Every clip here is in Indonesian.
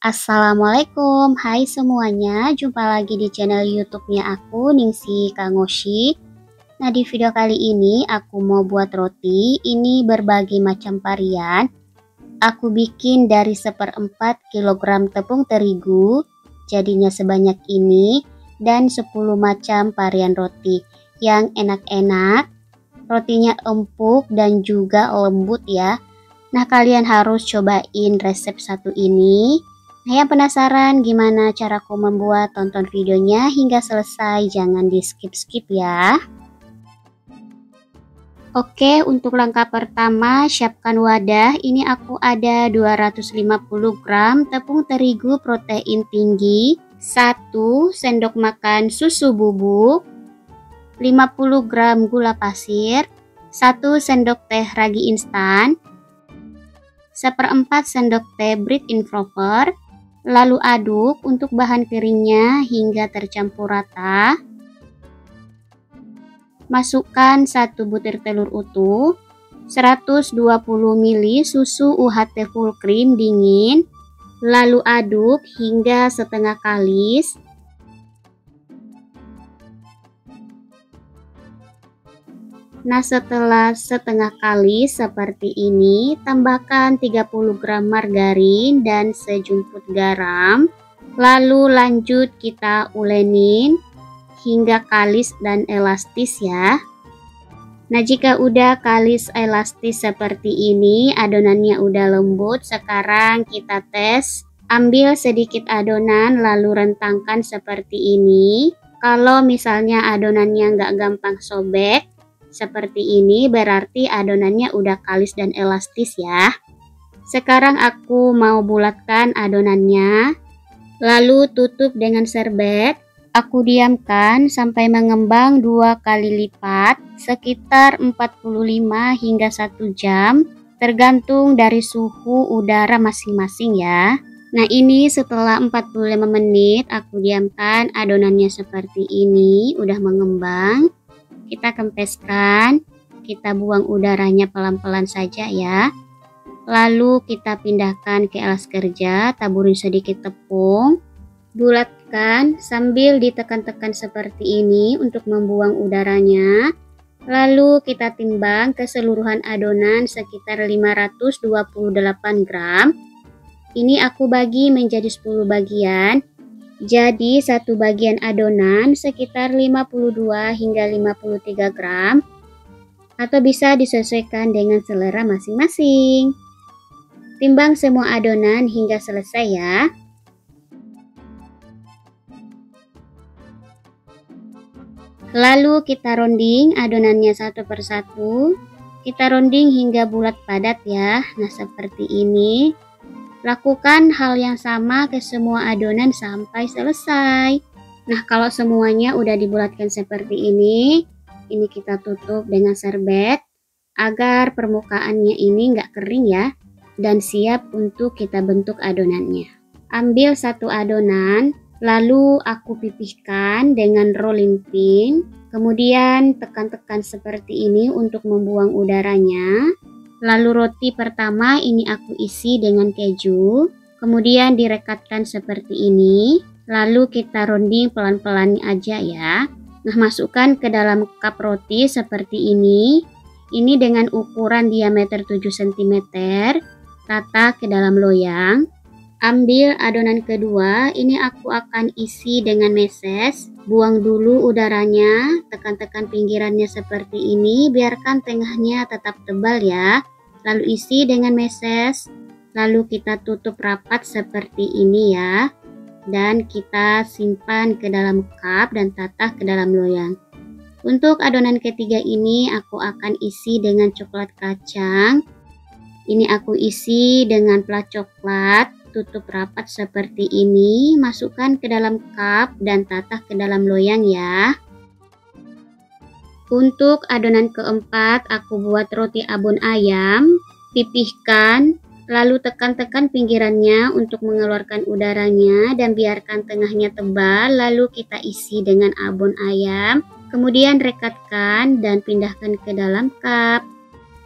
Assalamualaikum, hai semuanya, jumpa lagi di channel YouTube-nya aku, Ningsi Kangoshi. Nah, di video kali ini aku mau buat roti, ini berbagai macam varian. Aku bikin dari 1/4 kilogram tepung terigu, jadinya sebanyak ini, dan 10 macam varian roti yang enak-enak. Rotinya empuk dan juga lembut ya. Nah, kalian harus cobain resep satu ini. Nah, yang penasaran gimana caraku membuat, tonton videonya hingga selesai, jangan di skip-skip ya. Oke, untuk langkah pertama siapkan wadah. Ini aku ada 250 gram tepung terigu protein tinggi, 1 sendok makan susu bubuk, 50 gram gula pasir, 1 sendok teh ragi instan, 1/4 sendok teh Bright Improver. Lalu aduk untuk bahan keringnya hingga tercampur rata. Masukkan 1 butir telur utuh, 120 ml susu UHT full cream dingin, lalu aduk hingga setengah kalis. Nah, setelah setengah kalis seperti ini, tambahkan 30 gram margarin dan sejumput garam. Lalu lanjut kita ulenin hingga kalis dan elastis ya. Nah, jika udah kalis elastis seperti ini, adonannya udah lembut, sekarang kita tes. Ambil sedikit adonan lalu rentangkan seperti ini. Kalau misalnya adonannya nggak gampang sobek seperti ini, berarti adonannya udah kalis dan elastis ya. Sekarang aku mau bulatkan adonannya, lalu tutup dengan serbet. Aku diamkan sampai mengembang 2 kali lipat, sekitar 45 hingga 1 jam, tergantung dari suhu udara masing-masing ya. Nah, ini setelah 45 menit aku diamkan, adonannya seperti ini, udah mengembang. Kita kempeskan, kita buang udaranya pelan-pelan saja ya. Lalu kita pindahkan ke alas kerja, taburin sedikit tepung, bulatkan sambil ditekan-tekan seperti ini untuk membuang udaranya. Lalu kita timbang keseluruhan adonan sekitar 528 gram. Ini aku bagi menjadi 10 bagian. Jadi satu bagian adonan sekitar 52 hingga 53 gram, atau bisa disesuaikan dengan selera masing-masing. Timbang semua adonan hingga selesai ya. Lalu kita ronding adonannya satu persatu. Kita ronding hingga bulat padat ya. Nah, seperti ini. Lakukan hal yang sama ke semua adonan sampai selesai. Nah, kalau semuanya udah dibulatkan seperti ini kita tutup dengan serbet agar permukaannya ini nggak kering ya, dan siap untuk kita bentuk adonannya. Ambil satu adonan, lalu aku pipihkan dengan rolling pin, kemudian tekan-tekan seperti ini untuk membuang udaranya. Lalu roti pertama ini aku isi dengan keju, kemudian direkatkan seperti ini, lalu kita ronding pelan-pelan aja ya. Nah, masukkan ke dalam cup roti seperti ini dengan ukuran diameter 7 cm, tata ke dalam loyang. Ambil adonan kedua, ini aku akan isi dengan meses, buang dulu udaranya, tekan-tekan pinggirannya seperti ini, biarkan tengahnya tetap tebal ya. Lalu isi dengan meses, lalu kita tutup rapat seperti ini ya, dan kita simpan ke dalam cup dan tata ke dalam loyang. Untuk adonan ketiga ini aku akan isi dengan coklat kacang. Ini aku isi dengan plat coklat, tutup rapat seperti ini, masukkan ke dalam cup dan tata ke dalam loyang ya. Untuk adonan keempat, aku buat roti abon ayam, pipihkan, lalu tekan-tekan pinggirannya untuk mengeluarkan udaranya dan biarkan tengahnya tebal, lalu kita isi dengan abon ayam, kemudian rekatkan dan pindahkan ke dalam cup.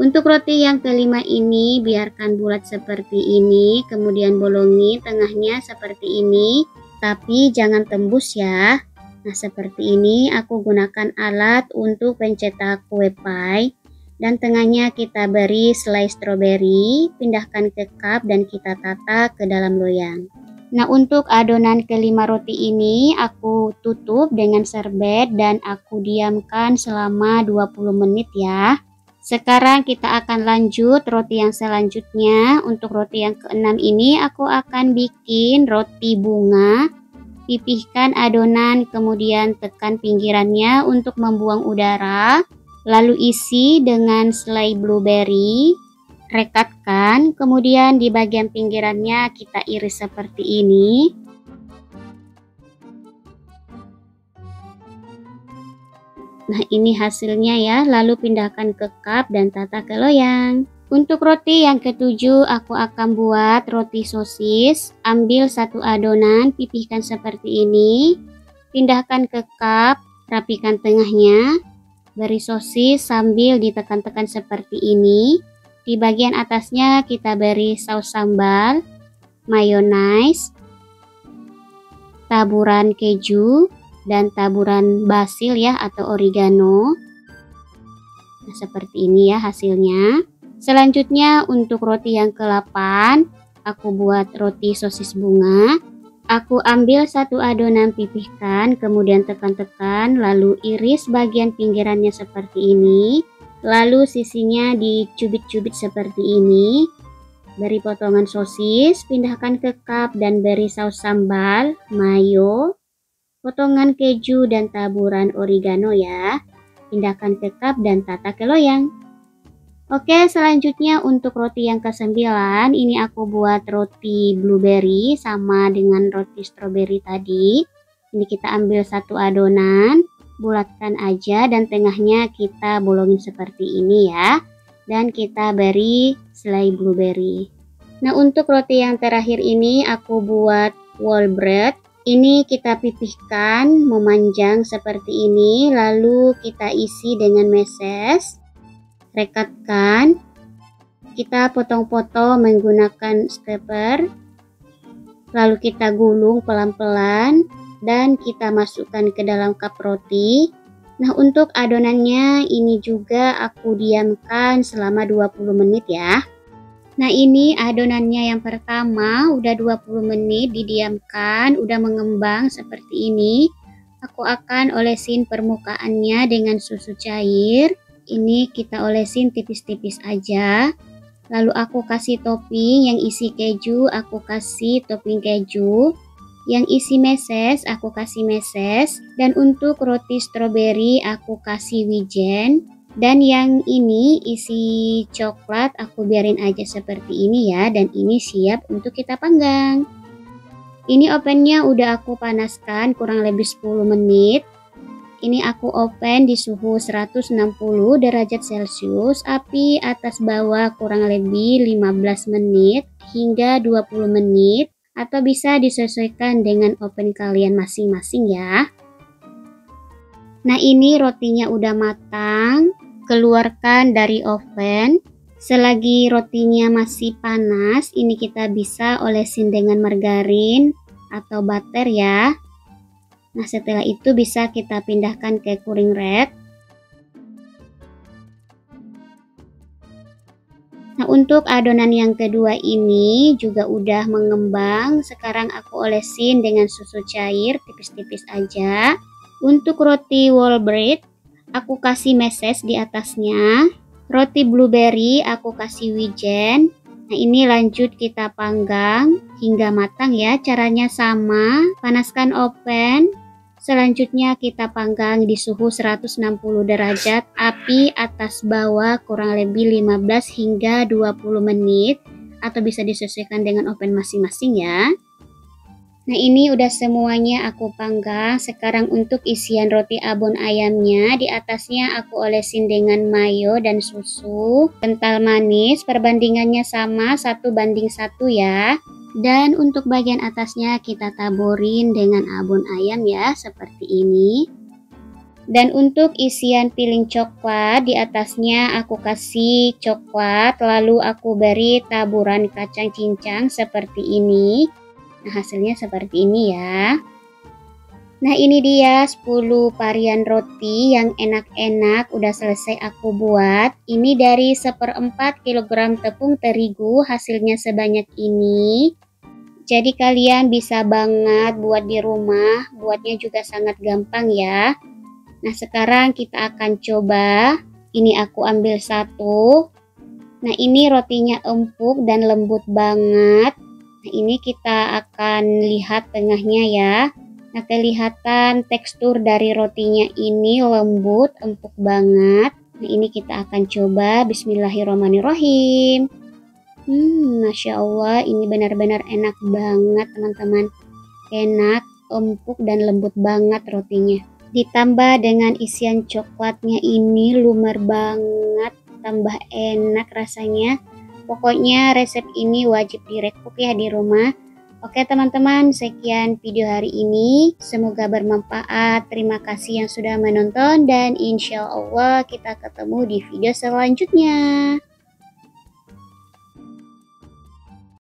Untuk roti yang kelima ini biarkan bulat seperti ini, kemudian bolongi tengahnya seperti ini, tapi jangan tembus ya. Nah, seperti ini aku gunakan alat untuk pencetak kue pie, dan tengahnya kita beri selai stroberi, pindahkan ke cup dan kita tata ke dalam loyang. Nah, untuk adonan kelima roti ini aku tutup dengan serbet dan aku diamkan selama 20 menit ya. Sekarang kita akan lanjut roti yang selanjutnya. Untuk roti yang keenam ini aku akan bikin roti bunga. Pipihkan adonan, kemudian tekan pinggirannya untuk membuang udara. Lalu isi dengan selai blueberry. Rekatkan, kemudian di bagian pinggirannya kita iris seperti ini. Nah, ini hasilnya ya, lalu pindahkan ke cup dan tata ke loyang. Untuk roti yang ketujuh, aku akan buat roti sosis. Ambil satu adonan, pipihkan seperti ini. Pindahkan ke cup, rapikan tengahnya. Beri sosis sambil ditekan-tekan seperti ini. Di bagian atasnya kita beri saus sambal, mayonaise, taburan keju, dan taburan basil ya atau oregano. Nah, seperti ini ya hasilnya. Selanjutnya untuk roti yang ke-8, aku buat roti sosis bunga. Aku ambil satu adonan, pipihkan, kemudian tekan-tekan, lalu iris bagian pinggirannya seperti ini. Lalu sisinya dicubit-cubit seperti ini. Beri potongan sosis, pindahkan ke cup dan beri saus sambal, mayo, potongan keju dan taburan oregano ya. Pindahkan ke cup dan tata ke loyang. Oke, selanjutnya untuk roti yang ke-9, ini aku buat roti blueberry sama dengan roti strawberry tadi. Ini kita ambil satu adonan, bulatkan aja dan tengahnya kita bolongin seperti ini ya. Dan kita beri selai blueberry. Nah, untuk roti yang terakhir ini aku buat whole bread. Ini kita pipihkan memanjang seperti ini, lalu kita isi dengan meses. Rekatkan, kita potong-potong menggunakan stepper, lalu kita gulung pelan-pelan dan kita masukkan ke dalam cup roti. Nah, untuk adonannya ini juga aku diamkan selama 20 menit ya. Nah, ini adonannya yang pertama udah 20 menit didiamkan, udah mengembang seperti ini. Aku akan olesin permukaannya dengan susu cair. Ini kita olesin tipis-tipis aja. Lalu aku kasih topping yang isi keju, aku kasih topping keju. Yang isi meses, aku kasih meses. Dan untuk roti stroberi, aku kasih wijen. Dan yang ini isi coklat, aku biarin aja seperti ini ya. Dan ini siap untuk kita panggang. Ini ovennya udah aku panaskan kurang lebih 10 menit. Ini aku oven di suhu 160 derajat Celcius, api atas bawah kurang lebih 15 menit hingga 20 menit, atau bisa disesuaikan dengan oven kalian masing-masing ya. Nah, ini rotinya udah matang, keluarkan dari oven. Selagi rotinya masih panas, ini kita bisa olesin dengan margarin atau butter ya. Nah, setelah itu bisa kita pindahkan ke cooling rack. Nah, untuk adonan yang kedua ini juga udah mengembang. Sekarang aku olesin dengan susu cair tipis-tipis aja. Untuk roti whole bread, aku kasih meses di atasnya. Roti blueberry aku kasih wijen. Nah, ini lanjut kita panggang hingga matang ya. Caranya sama, panaskan oven. Selanjutnya kita panggang di suhu 160 derajat, api atas bawah kurang lebih 15 hingga 20 menit, atau bisa disesuaikan dengan oven masing-masing ya. Nah, ini udah semuanya aku panggang. Sekarang untuk isian roti abon ayamnya, di atasnya aku olesin dengan mayo dan susu kental manis. Perbandingannya sama 1:1 ya. Dan untuk bagian atasnya kita taburin dengan abon ayam ya, seperti ini. Dan untuk isian piling coklat, di atasnya aku kasih coklat, lalu aku beri taburan kacang cincang seperti ini. Nah, hasilnya seperti ini ya. Nah, ini dia 10 varian roti yang enak-enak udah selesai aku buat. Ini dari 1/4 kilogram tepung terigu, hasilnya sebanyak ini. Jadi kalian bisa banget buat di rumah, buatnya juga sangat gampang ya. Nah, sekarang kita akan coba. Ini aku ambil satu. Nah, ini rotinya empuk dan lembut banget. Nah, ini kita akan lihat tengahnya ya. Nah, kelihatan tekstur dari rotinya ini lembut, empuk banget. Nah, ini kita akan coba. Bismillahirrahmanirrahim. Masya Allah, ini benar-benar enak banget teman-teman. Enak, empuk, dan lembut banget rotinya. Ditambah dengan isian coklatnya ini lumer banget, tambah enak rasanya. Pokoknya resep ini wajib direkuk ya di rumah. Oke teman-teman, sekian video hari ini. Semoga bermanfaat. Terima kasih yang sudah menonton dan insya Allah kita ketemu di video selanjutnya.